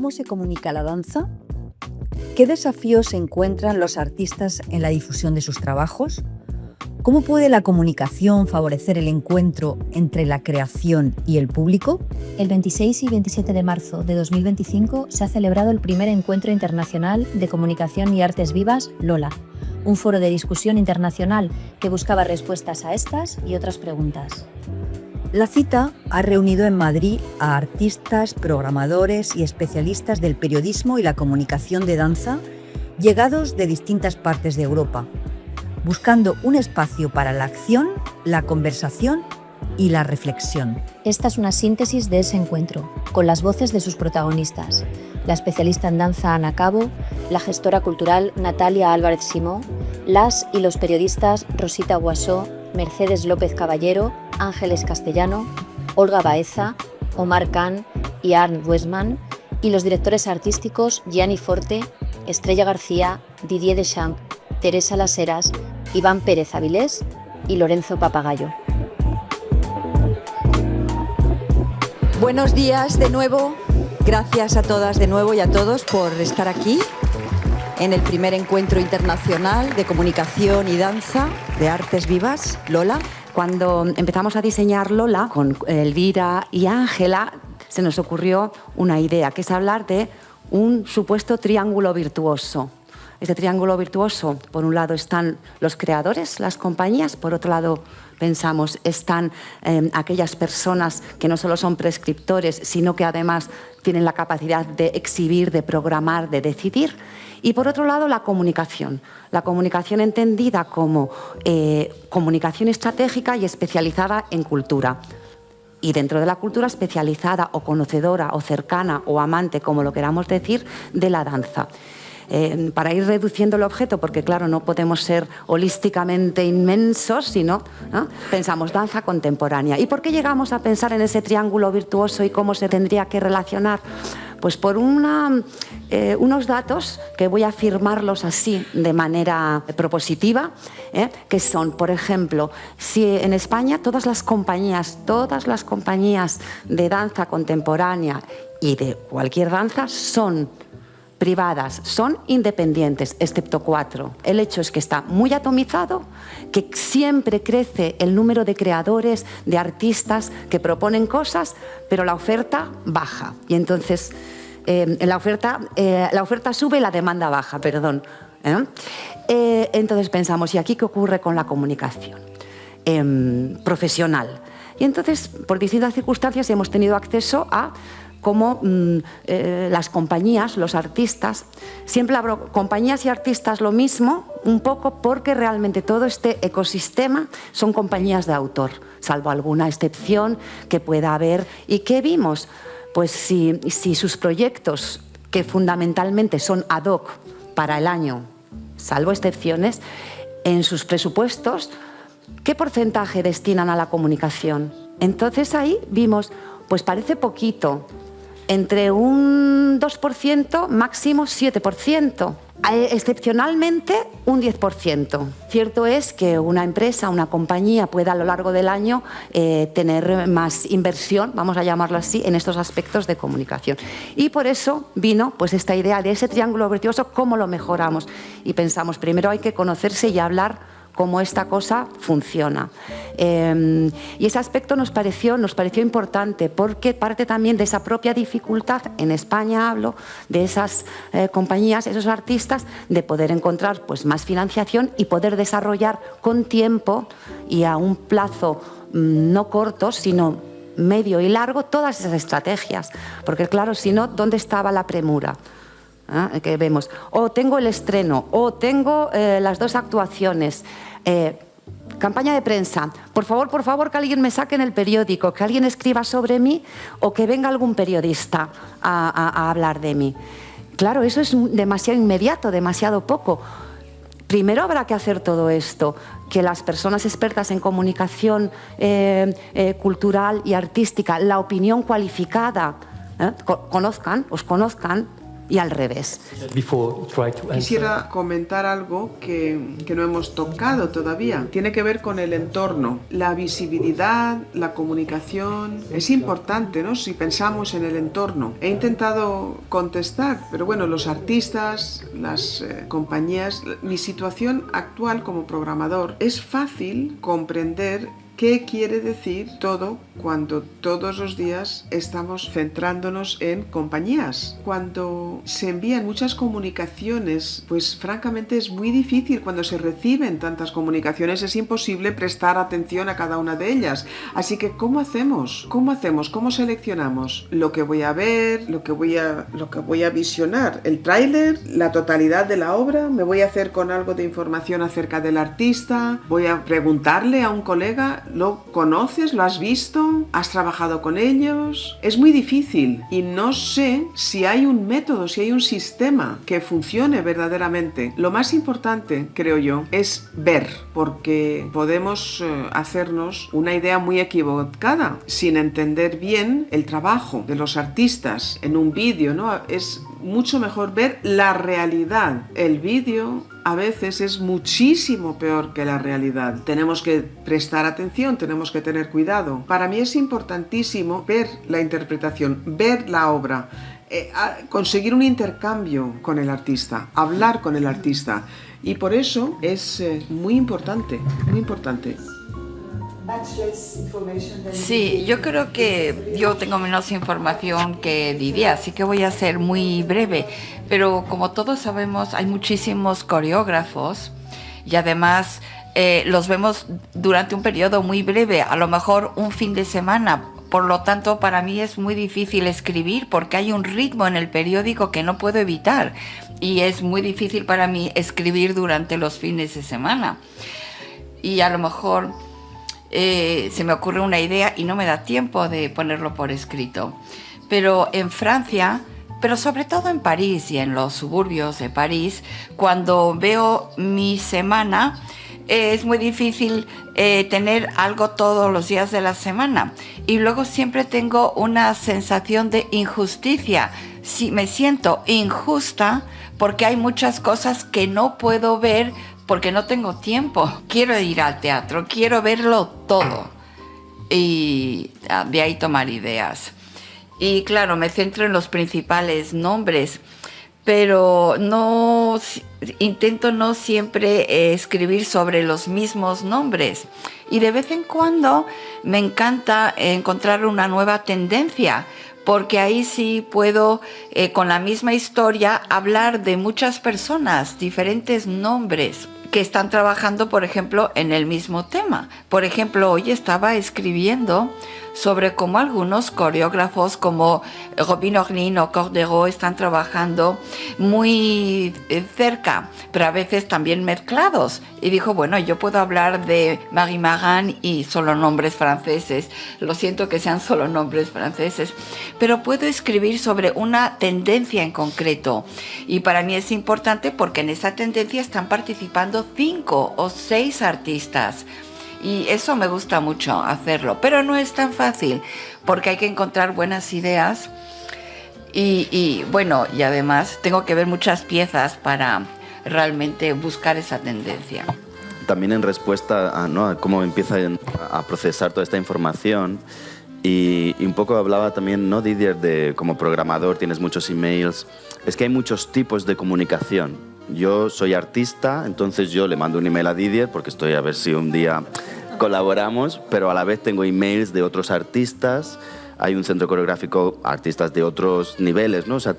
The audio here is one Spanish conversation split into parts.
¿Cómo se comunica la danza? ¿Qué desafíos encuentran los artistas en la difusión de sus trabajos? ¿Cómo puede la comunicación favorecer el encuentro entre la creación y el público? El 26 y 27 de marzo de 2025 se ha celebrado el primer Encuentro Internacional de Comunicación y Artes Vivas, LOLA, un foro de discusión internacional que buscaba respuestas a estas y otras preguntas. La cita ha reunido en Madrid a artistas, programadores y especialistas del periodismo y la comunicación de danza llegados de distintas partes de Europa, buscando un espacio para la acción, la conversación y la reflexión. Esta es una síntesis de ese encuentro, con las voces de sus protagonistas, la especialista en danza Ana Cabo, la gestora cultural Natalia Álvarez Simó, las y los periodistas Rosita Guasó, Mercedes López Caballero, Ángeles Castellano, Olga Baeza, Omar Khan y Arndt Westman, y los directores artísticos Gianni Forte, Estrella García, Didier Deschamps, Teresa Las Heras, Iván Pérez Avilés y Lorenzo Papagayo. Buenos días de nuevo. Gracias a todas de nuevo y a todos por estar aquí en el primer Encuentro Internacional de Comunicación y Danza de Artes Vivas, LOLA. Cuando empezamos a diseñar LOLA con Elvira y Ángela, se nos ocurrió una idea, que es hablar de un supuesto triángulo virtuoso. Este triángulo virtuoso, por un lado están los creadores, las compañías, por otro lado pensamos están aquellas personas que no solo son prescriptores, sino que además tienen la capacidad de exhibir, de programar, de decidir. Y por otro lado, la comunicación entendida como comunicación estratégica y especializada en cultura. Y dentro de la cultura especializada o conocedora o cercana o amante, como lo queramos decir, de la danza. Para ir reduciendo el objeto, porque claro, no podemos ser holísticamente inmensos, sino pensamos danza contemporánea. ¿Y por qué llegamos a pensar en ese triángulo virtuoso y cómo se tendría que relacionar? Pues por unos datos que voy a afirmarlos así de manera propositiva, que son, por ejemplo, si en España todas las compañías de danza contemporánea y de cualquier danza son privadas, son independientes, excepto 4. El hecho es que está muy atomizado, que siempre crece el número de creadores, de artistas que proponen cosas, pero la oferta baja. Y entonces la oferta sube y la demanda baja, perdón. Entonces pensamos, ¿y aquí qué ocurre con la comunicación profesional? Y entonces, por distintas circunstancias, hemos tenido acceso a cómo las compañías, los artistas, siempre hablo compañías y artistas lo mismo, un poco porque realmente todo este ecosistema son compañías de autor, salvo alguna excepción que pueda haber. ¿Y qué vimos? Pues si sus proyectos, que fundamentalmente son ad hoc para el año, salvo excepciones, en sus presupuestos, ¿qué porcentaje destinan a la comunicación? Entonces ahí vimos, pues parece poquito, entre un 2%, máximo 7%, excepcionalmente un 10%. Cierto es que una empresa, una compañía puede a lo largo del año tener más inversión, vamos a llamarlo así, en estos aspectos de comunicación. Y por eso vino pues esta idea de ese triángulo virtuoso, ¿cómo lo mejoramos? Y pensamos, primero hay que conocerse y hablar cómo esta cosa funciona. Y ese aspecto nos pareció importante porque parte también de esa propia dificultad, en España hablo, de esas compañías, esos artistas, de poder encontrar pues, más financiación y poder desarrollar con tiempo y a un plazo no corto, sino medio y largo, todas esas estrategias. Porque claro, si no, ¿dónde estaba la premura? Que vemos, o tengo el estreno, o tengo las 2 actuaciones, campaña de prensa, por favor que alguien me saque en el periódico, que alguien escriba sobre mí o que venga algún periodista a hablar de mí. Claro, eso es demasiado inmediato, demasiado poco. Primero habrá que hacer todo esto, que las personas expertas en comunicación cultural y artística, la opinión cualificada, os conozcan, y al revés. Quisiera comentar algo que no hemos tocado todavía. Tiene que ver con el entorno. La visibilidad, la comunicación, es importante, ¿no? Si pensamos en el entorno. He intentado contestar, pero bueno, los artistas, las compañías, mi situación actual como programador, es fácil comprender ¿qué quiere decir todo cuando todos los días estamos centrándonos en compañías? Cuando se envían muchas comunicaciones, pues francamente es muy difícil. Cuando se reciben tantas comunicaciones es imposible prestar atención a cada una de ellas. Así que ¿cómo hacemos? ¿Cómo seleccionamos lo que voy a ver, lo que voy a visionar? ¿El tráiler? ¿La totalidad de la obra? ¿Me voy a hacer con algo de información acerca del artista? ¿Voy a preguntarle a un colega? ¿Lo conoces? ¿Lo has visto? ¿Has trabajado con ellos? Es muy difícil y no sé si hay un método, si hay un sistema que funcione verdaderamente. Lo más importante, creo yo, es ver, porque podemos hacernos una idea muy equivocada sin entender bien el trabajo de los artistas en un vídeo, ¿no? Es mucho mejor ver la realidad. El vídeo a veces es muchísimo peor que la realidad. Tenemos que prestar atención, tenemos que tener cuidado. Para mí es importantísimo ver la interpretación, ver la obra, conseguir un intercambio con el artista, hablar con el artista. Y por eso es muy importante, muy importante. Sí, yo creo que yo tengo menos información que Didier, así que voy a ser muy breve. Pero como todos sabemos, hay muchísimos coreógrafos y además los vemos durante un periodo muy breve, a lo mejor un fin de semana. Por lo tanto, para mí es muy difícil escribir porque hay un ritmo en el periódico que no puedo evitar. Y es muy difícil para mí escribir durante los fines de semana. Y a lo mejor se me ocurre una idea y no me da tiempo de ponerlo por escrito. Pero en Francia, pero sobre todo en París y en los suburbios de París, cuando veo mi semana, es muy difícil tener algo todos los días de la semana. Y luego siempre tengo una sensación de injusticia. Si me siento injusta porque hay muchas cosas que no puedo ver porque no tengo tiempo. Quiero ir al teatro, quiero verlo todo y de ahí tomar ideas. Y claro, me centro en los principales nombres, pero intento no siempre escribir sobre los mismos nombres. Y de vez en cuando me encanta encontrar una nueva tendencia, porque ahí sí puedo, con la misma historia, hablar de muchas personas, diferentes nombres que están trabajando, por ejemplo, en el mismo tema. Por ejemplo, hoy estaba escribiendo sobre cómo algunos coreógrafos como Robin Orlin o Cordero están trabajando muy cerca, pero a veces también mezclados. Y dijo, bueno, yo puedo hablar de Marie Marin y solo nombres franceses. Lo siento que sean solo nombres franceses, pero puedo escribir sobre una tendencia en concreto. Y para mí es importante porque en esa tendencia están participando 5 o 6 artistas. Y eso me gusta mucho hacerlo, pero no es tan fácil porque hay que encontrar buenas ideas y bueno, y además tengo que ver muchas piezas para realmente buscar esa tendencia. También en respuesta a cómo empieza a procesar toda esta información y un poco hablaba también, ¿no, Didier, de como programador tienes muchos emails, es que hay muchos tipos de comunicación. Yo soy artista, entonces yo le mando un email a Didier porque estoy a ver si un día colaboramos, pero a la vez tengo emails de otros artistas, hay un centro coreográfico, artistas de otros niveles, ¿no? O sea,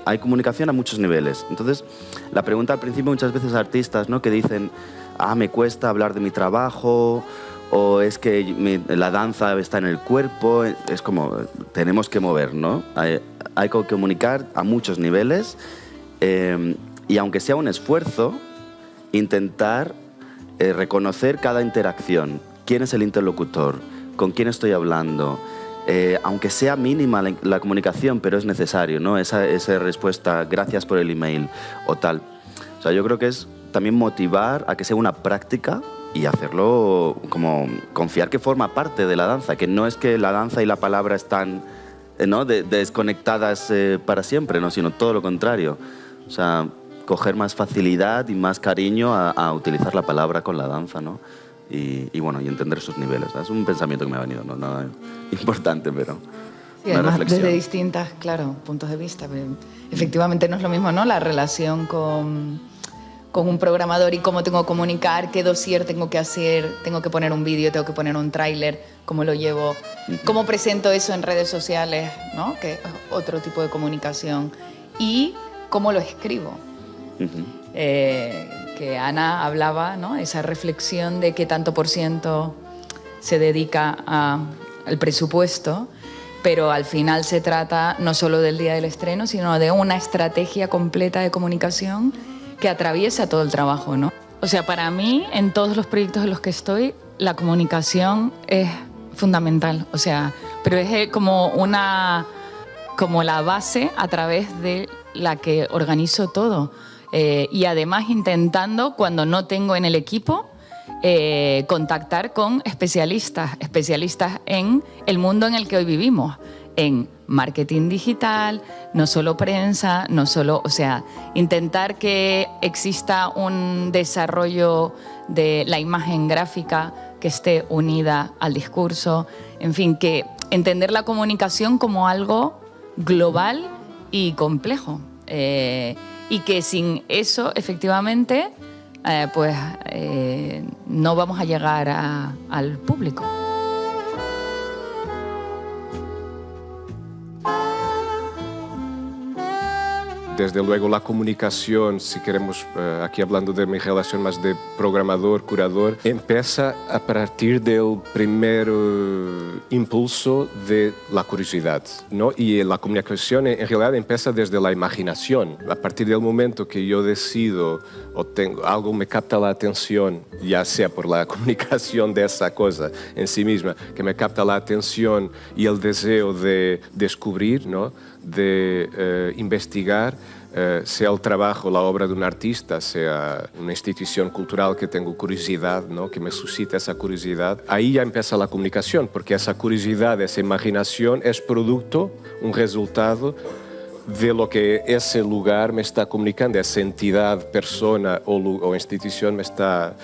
hay comunicación a muchos niveles. Entonces, la pregunta al principio muchas veces artistas, ¿no? Que dicen, me cuesta hablar de mi trabajo, o es que la danza está en el cuerpo, es como, tenemos que mover, ¿no? Hay que comunicar a muchos niveles, y aunque sea un esfuerzo, intentar reconocer cada interacción. ¿Quién es el interlocutor? ¿Con quién estoy hablando? Aunque sea mínima la comunicación, pero es necesario, ¿no? Esa respuesta, gracias por el email o tal. O sea, yo creo que es también motivar a que sea una práctica y hacerlo como confiar que forma parte de la danza, que no es que la danza y la palabra están ¿no? desconectadas para siempre, ¿no? Sino todo lo contrario. O sea, coger más facilidad y más cariño a utilizar la palabra con la danza, ¿no? Y bueno, y entender sus niveles. ¿Sabes? Es un pensamiento que me ha venido, no nada importante, pero sí, además desde distintas, claro, puntos de vista. Efectivamente no es lo mismo, ¿no? La relación con un programador y cómo tengo que comunicar, qué dossier tengo que hacer, tengo que poner un vídeo, tengo que poner un tráiler, cómo lo llevo, cómo presento eso en redes sociales, ¿no? Que es otro tipo de comunicación. Y cómo lo escribo. Que Ana hablaba, ¿no? Esa reflexión de qué tanto por ciento se dedica al presupuesto, pero al final se trata no solo del día del estreno, sino de una estrategia completa de comunicación que atraviesa todo el trabajo, ¿no? O sea, para mí, en todos los proyectos en los que estoy, la comunicación es fundamental, o sea, pero es como la base a través de la que organizo todo. Y además intentando, cuando no tengo en el equipo, contactar con especialistas en el mundo en el que hoy vivimos, en marketing digital, no solo prensa, no solo, o sea, intentar que exista un desarrollo de la imagen gráfica que esté unida al discurso, en fin, que entender la comunicación como algo global y complejo. Y que sin eso, efectivamente, no vamos a llegar al público. Desde luego la comunicación, si queremos, aquí hablando de mi relación más de programador, curador, empieza a partir del primer impulso de la curiosidad, ¿no? Y la comunicación en realidad empieza desde la imaginación. A partir del momento que yo decido o tengo algo me capta la atención, ya sea por la comunicación de esa cosa en sí misma, que me capta la atención y el deseo de descubrir, ¿no? De investigar, sea el trabajo, la obra de un artista, sea una institución cultural que tengo curiosidad, ¿no? Que me suscita esa curiosidad, ahí ya empieza la comunicación, porque esa curiosidad, esa imaginación es producto, un resultado de lo que ese lugar me está comunicando, esa entidad, persona o institución me está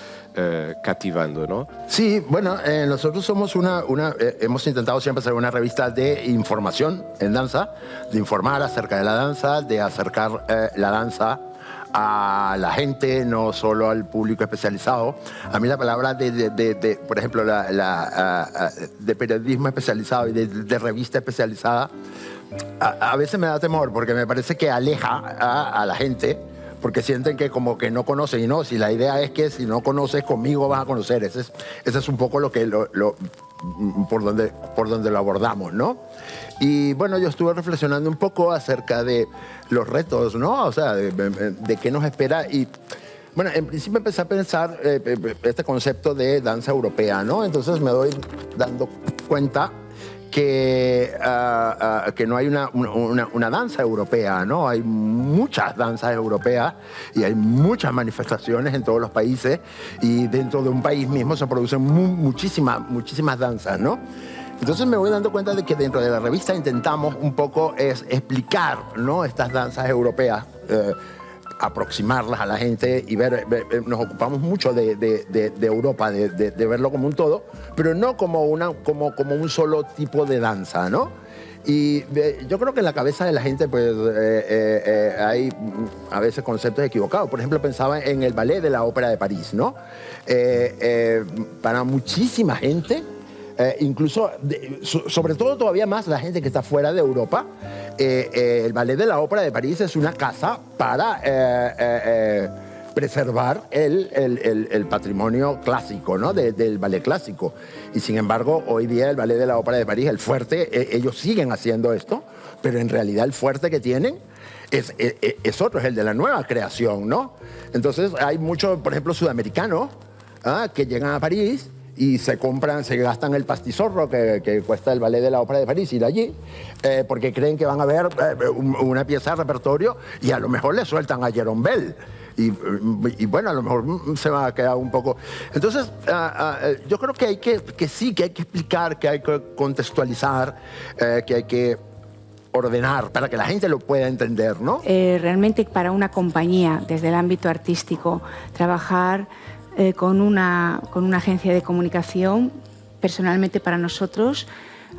cativando, ¿no? Sí, bueno, nosotros somos hemos intentado siempre ser una revista de información en danza, de informar acerca de la danza, de acercar la danza a la gente, no solo al público especializado. A mí la palabra por ejemplo, de periodismo especializado y de revista especializada, a veces me da temor porque me parece que aleja a la gente, porque sienten que como que no conocen, y no, si la idea es que si no conoces conmigo vas a conocer, ese es un poco por donde lo abordamos, ¿no? Y bueno, yo estuve reflexionando un poco acerca de los retos, ¿no? O sea, de qué nos espera, y bueno, en principio empecé a pensar este concepto de danza europea, ¿no? Entonces me doy dando cuenta que no hay una danza europea, ¿no? Hay muchas danzas europeas y hay muchas manifestaciones en todos los países, y dentro de un país mismo se producen muchísimas danzas, ¿no? Entonces me voy dando cuenta de que dentro de la revista intentamos un poco explicar, ¿no? Estas danzas europeas, aproximarlas a la gente y nos ocupamos mucho de Europa, de verlo como un todo, pero no como un solo tipo de danza, ¿no? Y yo creo que en la cabeza de la gente pues hay a veces conceptos equivocados. Por ejemplo, pensaba en el ballet de la Ópera de París, ¿no? Para muchísima gente, incluso, sobre todo todavía más la gente que está fuera de Europa, el Ballet de la Ópera de París es una casa para preservar el patrimonio clásico, ¿no? Del ballet clásico. Y sin embargo, hoy día el Ballet de la Ópera de París, el fuerte, ellos siguen haciendo esto, pero en realidad el fuerte que tienen es otro, es el de la nueva creación, ¿no? Entonces hay muchos, por ejemplo, sudamericanos que llegan a París y se gastan el pastizorro que cuesta el Ballet de la Ópera de París, ir allí, porque creen que van a ver una pieza de repertorio y a lo mejor le sueltan a Jérôme Bel. Y bueno, a lo mejor se va a quedar un poco. Entonces, yo creo que hay que explicar, que hay que contextualizar, que hay que ordenar para que la gente lo pueda entender, ¿no? Realmente para una compañía, desde el ámbito artístico, trabajar con una agencia de comunicación, personalmente para nosotros,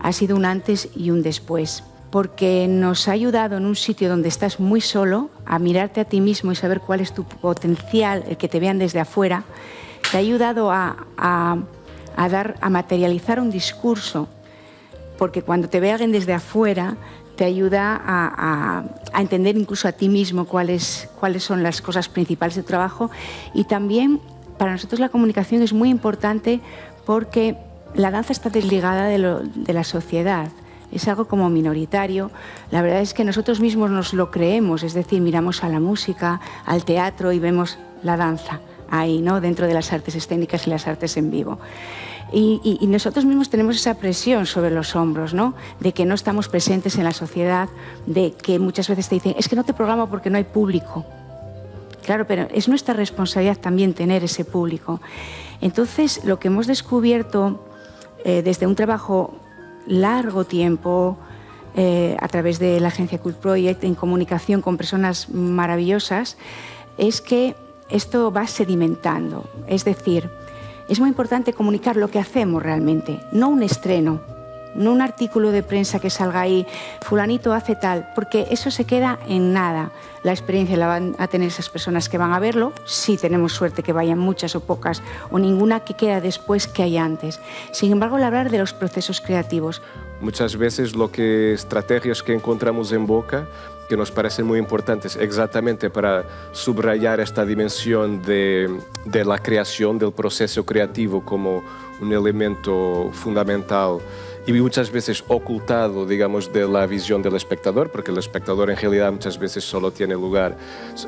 ha sido un antes y un después, porque nos ha ayudado en un sitio donde estás muy solo a mirarte a ti mismo y saber cuál es tu potencial, el que te vean desde afuera. Te ha ayudado a materializar un discurso, porque cuando te ve alguien desde afuera te ayuda a entender incluso a ti mismo cuáles son las cosas principales de tu trabajo. Y también para nosotros la comunicación es muy importante porque la danza está desligada de la sociedad. Es algo como minoritario. La verdad es que nosotros mismos nos lo creemos, es decir, miramos a la música, al teatro y vemos la danza ahí, ¿no? Dentro de las artes escénicas y las artes en vivo. Y nosotros mismos tenemos esa presión sobre los hombros, ¿no? De que no estamos presentes en la sociedad, de que muchas veces te dicen, es que no te programo porque no hay público. Claro, pero es nuestra responsabilidad también tener ese público. Entonces, lo que hemos descubierto desde un trabajo largo tiempo, a través de la agencia Cult Project, en comunicación con personas maravillosas, es que esto va sedimentando. Es decir, es muy importante comunicar lo que hacemos realmente, no un estreno, no un artículo de prensa que salga ahí, fulanito hace tal, porque eso se queda en nada. La experiencia la van a tener esas personas que van a verlo, si tenemos suerte que vayan muchas o pocas, o ninguna que queda después que hay antes. Sin embargo, el hablar de los procesos creativos. Muchas veces estrategias que encontramos en Boca, que nos parecen muy importantes exactamente para subrayar esta dimensión de la creación, del proceso creativo como un elemento fundamental y muchas veces ocultado, digamos, de la visión del espectador, porque el espectador en realidad muchas veces solo tiene lugar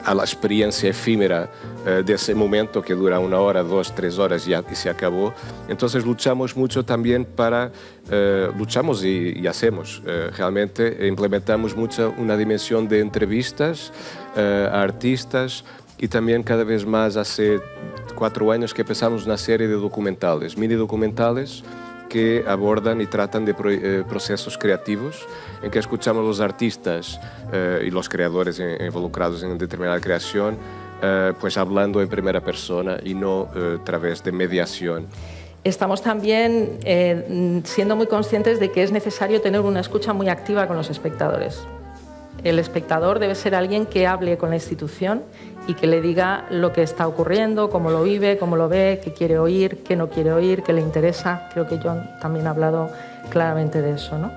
a la experiencia efímera de ese momento que dura 1 hora, 2, 3 horas y se acabó. Entonces luchamos mucho también luchamos y hacemos, realmente implementamos mucho una dimensión de entrevistas a artistas y también cada vez más hace 4 años que empezamos una serie de documentales, mini documentales, que abordan y tratan de procesos creativos, en que escuchamos a los artistas y los creadores involucrados en determinada creación, pues hablando en primera persona y no a través de mediación. Estamos también siendo muy conscientes de que es necesario tener una escucha muy activa con los espectadores. El espectador debe ser alguien que hable con la institución y que le diga lo que está ocurriendo, cómo lo vive, cómo lo ve, qué quiere oír, qué no quiere oír, qué le interesa. Creo que John también ha hablado claramente de eso, ¿no?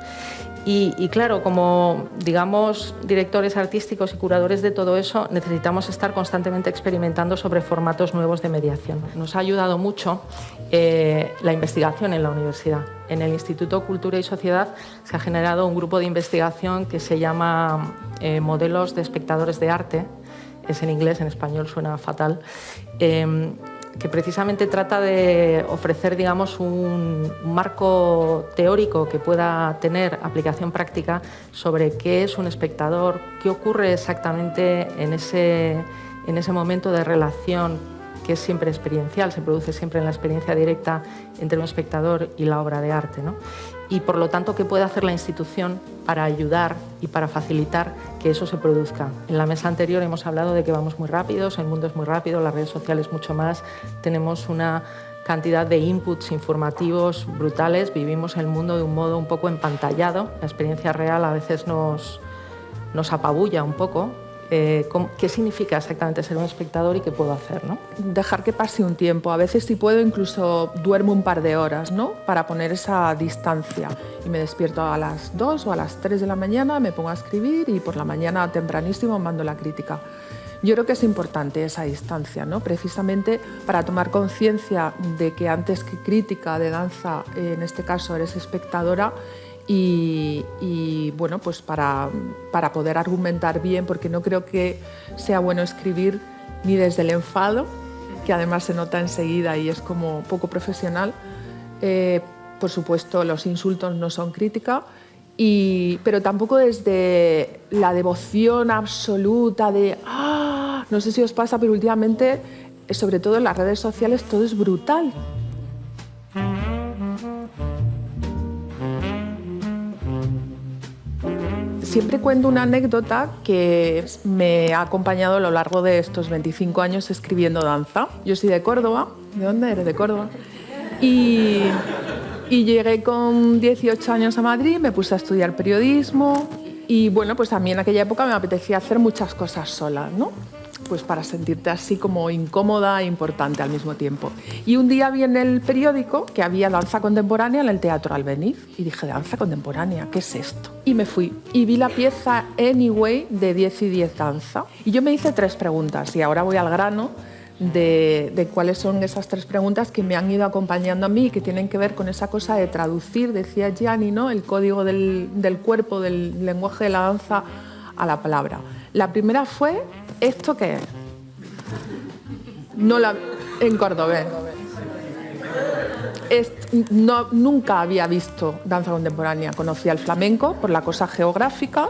Y claro, como, digamos, directores artísticos y curadores de todo eso, necesitamos estar constantemente experimentando sobre formatos nuevos de mediación. Nos ha ayudado mucho la investigación en la universidad. En el Instituto Cultura y Sociedad se ha generado un grupo de investigación que se llama Modelos de Espectadores de Arte. Es en inglés, en español suena fatal. Que precisamente trata de ofrecer, digamos, un marco teórico que pueda tener aplicación práctica sobre qué es un espectador, qué ocurre exactamente en ese momento de relación que es siempre experiencial, se produce siempre en la experiencia directa entre un espectador y la obra de arte, ¿no? Y por lo tanto, ¿qué puede hacer la institución para ayudar y para facilitar que eso se produzca? En la mesa anterior hemos hablado de que vamos muy rápidos, el mundo es muy rápido, las redes sociales mucho más, tenemos una cantidad de inputs informativos brutales, vivimos el mundo de un modo un poco empantallado, la experiencia real a veces nos apabulla un poco. ¿Qué significa exactamente ser un espectador y qué puedo hacer, ¿no? Dejar que pase un tiempo. A veces, si puedo, incluso duermo un par de horas, ¿no? Para poner esa distancia. Y me despierto a las 2 o a las 3 de la mañana, me pongo a escribir y por la mañana tempranísimo mando la crítica. Yo creo que es importante esa distancia, ¿no? Precisamente para tomar conciencia de que antes que crítica de danza, en este caso eres espectadora, y bueno, pues para poder argumentar bien, porque no creo que sea bueno escribir ni desde el enfado, que además se nota enseguida y es como poco profesional. Por supuesto, los insultos no son crítica, pero tampoco desde la devoción absoluta de no sé si os pasa, pero últimamente, sobre todo en las redes sociales, todo es brutal. siempre cuento una anécdota que me ha acompañado a lo largo de estos 25 años escribiendo danza. Yo soy de Córdoba. ¿De dónde eres? De Córdoba. Y llegué con 18 años a Madrid, me puse a estudiar periodismo y bueno, pues a mí en aquella época me apetecía hacer muchas cosas sola, ¿no? Pues para sentirte así como incómoda e importante al mismo tiempo. Y un día vi en el periódico que había danza contemporánea en el Teatro Albéniz y dije, ¿danza contemporánea? ¿Qué es esto? Y me fui y vi la pieza Anyway de 10 y 10 danza y yo me hice 3 preguntas y ahora voy al grano de cuáles son esas 3 preguntas que me han ido acompañando a mí y que tienen que ver con esa cosa de traducir, decía Gianni, ¿no? El código del cuerpo, del lenguaje de la danza a la palabra. La primera fue, ¿esto qué es? En cordobés. Nunca había visto danza contemporánea. Conocía el flamenco por la cosa geográfica,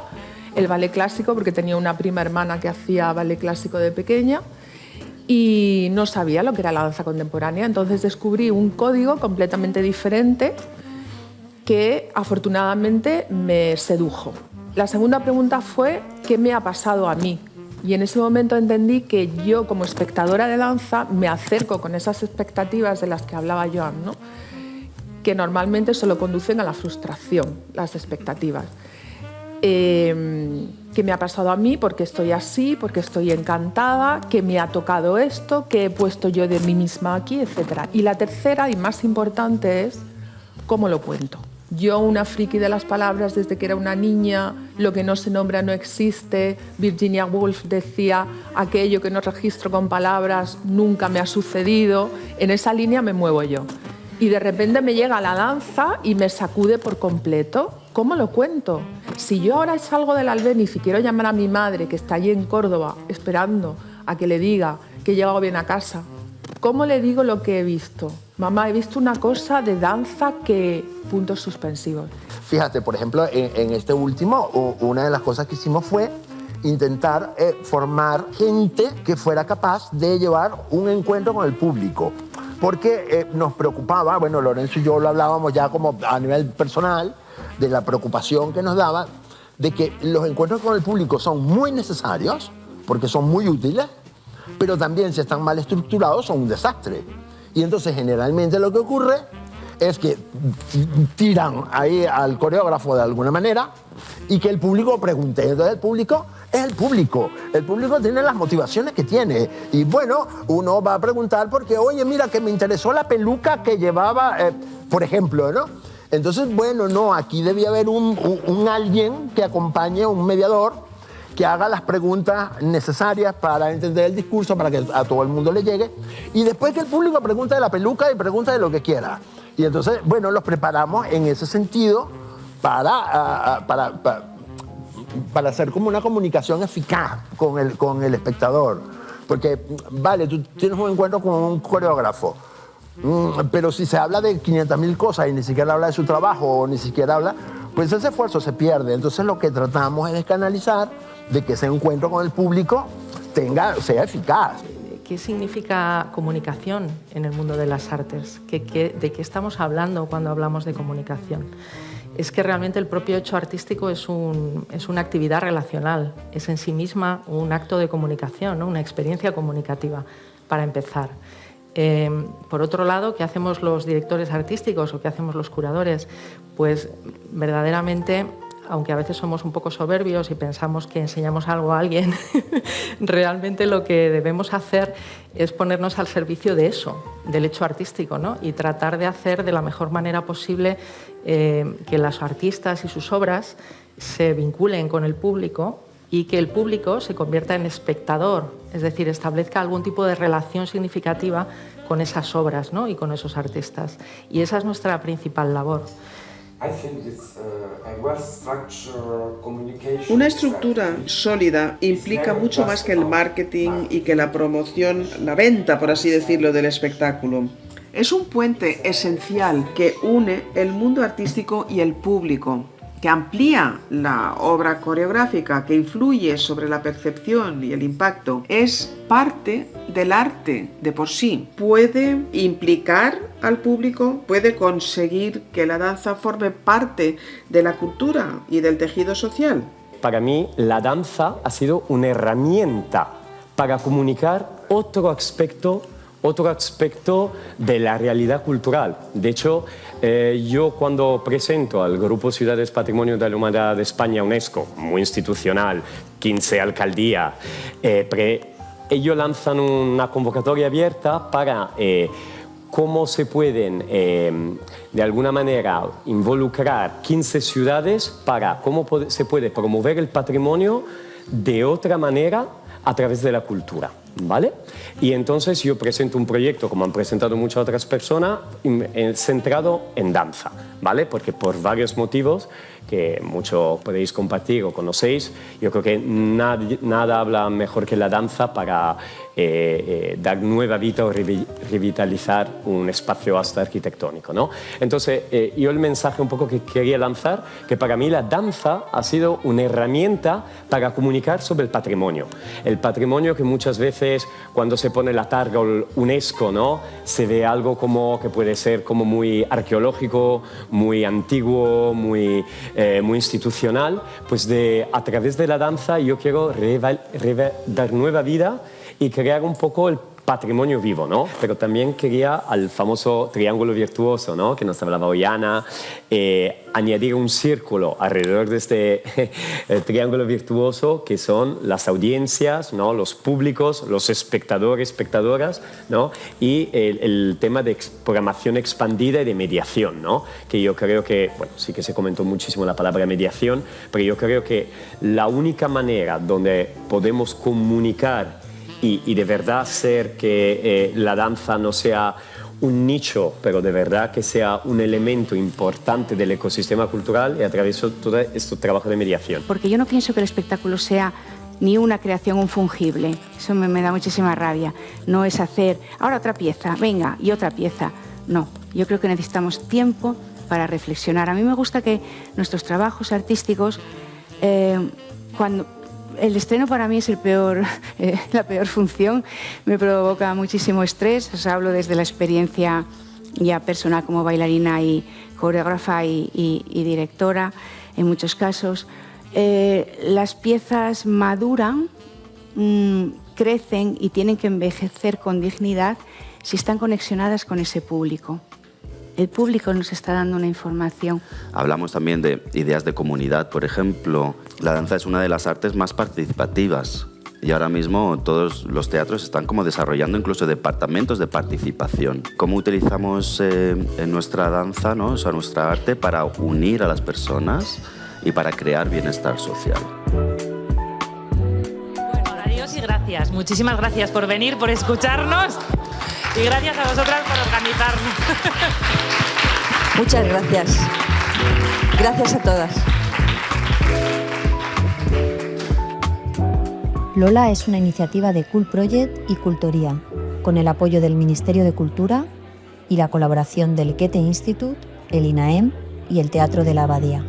el ballet clásico porque tenía una prima hermana que hacía ballet clásico de pequeña y no sabía lo que era la danza contemporánea. Entonces descubrí un código completamente diferente que afortunadamente me sedujo. La segunda pregunta fue, ¿qué me ha pasado a mí? Y en ese momento entendí que yo, como espectadora de danza, me acerco con esas expectativas de las que hablaba Joan, ¿no? Que normalmente solo conducen a la frustración, las expectativas. ¿Qué me ha pasado a mí? ¿Por qué estoy así? ¿Por qué estoy encantada? ¿Qué me ha tocado esto? ¿Qué he puesto yo de mí misma aquí? Etcétera. Y la tercera y más importante es, ¿cómo lo cuento? Yo, una friki de las palabras desde que era una niña, lo que no se nombra no existe. Virginia Woolf decía, aquello que no registro con palabras nunca me ha sucedido. En esa línea me muevo yo. Y de repente me llega la danza y me sacude por completo. ¿Cómo lo cuento? Si yo ahora salgo del Albéniz y quiero llamar a mi madre, que está allí en Córdoba, esperando a que le diga que he llegado bien a casa, ¿cómo le digo lo que he visto? Mamá, he visto una cosa de danza que... puntos suspensivos. Fíjate, por ejemplo, en este último, una de las cosas que hicimos fue intentar formar gente que fuera capaz de llevar un encuentro con el público. Porque nos preocupaba, bueno, Lorenzo y yo lo hablábamos ya como a nivel personal, de la preocupación que nos daba de que los encuentros con el público son muy necesarios, porque son muy útiles, pero también si están mal estructurados son un desastre. Y entonces generalmente lo que ocurre es que tiran ahí al coreógrafo de alguna manera y que el público pregunte. Entonces el público es el público. El público tiene las motivaciones que tiene. Y bueno, uno va a preguntar porque, oye, mira, que me interesó la peluca que llevaba, por ejemplo, ¿no? Entonces, bueno, no, aquí debía haber un alguien que acompañe, un mediador, que haga las preguntas necesarias para entender el discurso, para que a todo el mundo le llegue. Y después que el público pregunte de la peluca y pregunte de lo que quiera. Y entonces, bueno, los preparamos en ese sentido para hacer como una comunicación eficaz con el espectador. Porque, vale, tú tienes un encuentro con un coreógrafo, pero si se habla de 500.000 cosas y ni siquiera habla de su trabajo o ni siquiera habla, pues ese esfuerzo se pierde. Entonces lo que tratamos es de canalizar, de que ese encuentro con el público sea eficaz. ¿Qué significa comunicación en el mundo de las artes? ¿De qué estamos hablando cuando hablamos de comunicación? Es que realmente el propio hecho artístico es una actividad relacional, es en sí misma un acto de comunicación, ¿no? Una experiencia comunicativa, para empezar. Por otro lado, ¿qué hacemos los directores artísticos o qué hacemos los curadores? Pues verdaderamente, aunque a veces somos un poco soberbios y pensamos que enseñamos algo a alguien, realmente lo que debemos hacer es ponernos al servicio de eso, del hecho artístico, ¿no? Y tratar de hacer de la mejor manera posible que los artistas y sus obras se vinculen con el público y que el público se convierta en espectador, es decir, establezca algún tipo de relación significativa con esas obras, ¿no? Y con esos artistas. Y esa es nuestra principal labor. Una estructura sólida implica mucho más que el marketing y que la promoción, la venta, por así decirlo, del espectáculo. Es un puente esencial que une el mundo artístico y el público, que amplía la obra coreográfica, que influye sobre la percepción y el impacto. Es parte del arte de por sí. Puede implicar al público, puede conseguir que la danza forme parte de la cultura y del tejido social. para mí la danza ha sido una herramienta para comunicar otro aspecto de la realidad cultural. De hecho, yo cuando presento al Grupo Ciudades Patrimonio de la Humanidad de España, UNESCO, muy institucional, 15 alcaldías, ellos lanzan una convocatoria abierta para cómo se pueden, de alguna manera, involucrar 15 ciudades para cómo se puede promover el patrimonio de otra manera a través de la cultura. ¿Vale? Y entonces yo presento un proyecto, como han presentado muchas otras personas, centrado en danza, ¿vale? Porque por varios motivos que mucho podéis compartir o conocéis, yo creo que nada habla mejor que la danza para dar nueva vida o revitalizar un espacio hasta arquitectónico, ¿no? Entonces, yo el mensaje un poco que quería lanzar, que para mí la danza ha sido una herramienta para comunicar sobre el patrimonio que muchas veces cuando se pone la targa UNESCO, ¿no? Se ve algo como que puede ser como muy arqueológico, muy antiguo, muy institucional. Pues a través de la danza yo quiero dar nueva vida y crear un poco el patrimonio vivo, ¿no? Pero también quería al famoso triángulo virtuoso, ¿no? Que nos hablaba hoy Ana, añadir un círculo alrededor de este triángulo virtuoso que son las audiencias, ¿no? Los públicos, los espectadores, espectadoras, ¿no? Y el tema de programación expandida y de mediación, ¿no? Que yo creo que, bueno, sí que se comentó muchísimo la palabra mediación, pero yo creo que la única manera donde podemos comunicar y de verdad hacer que la danza no sea un nicho, pero de verdad que sea un elemento importante del ecosistema cultural y a través de todo este trabajo de mediación. Porque yo no pienso que el espectáculo sea ni una creación infungible. Eso me da muchísima rabia. No es hacer, ahora otra pieza, venga, y otra pieza. No, yo creo que necesitamos tiempo para reflexionar. A mí me gusta que nuestros trabajos artísticos, cuando el estreno para mí es la peor función, me provoca muchísimo estrés, os hablo desde la experiencia ya personal como bailarina y coreógrafa y directora en muchos casos. Las piezas maduran, crecen y tienen que envejecer con dignidad si están conexionadas con ese público. El público nos está dando una información. Hablamos también de ideas de comunidad, por ejemplo. La danza es una de las artes más participativas y ahora mismo todos los teatros están como desarrollando incluso departamentos de participación. ¿Cómo utilizamos en nuestra danza, ¿no? O sea, nuestra arte para unir a las personas y para crear bienestar social? Bueno, adiós y gracias. Muchísimas gracias por venir, por escucharnos. Y gracias a vosotras por organizarnos. Muchas gracias. Gracias a todas. Lola es una iniciativa de Cool Project y Cultoría, con el apoyo del Ministerio de Cultura y la colaboración del Goethe Institut, el INAEM y el Teatro de la Abadía.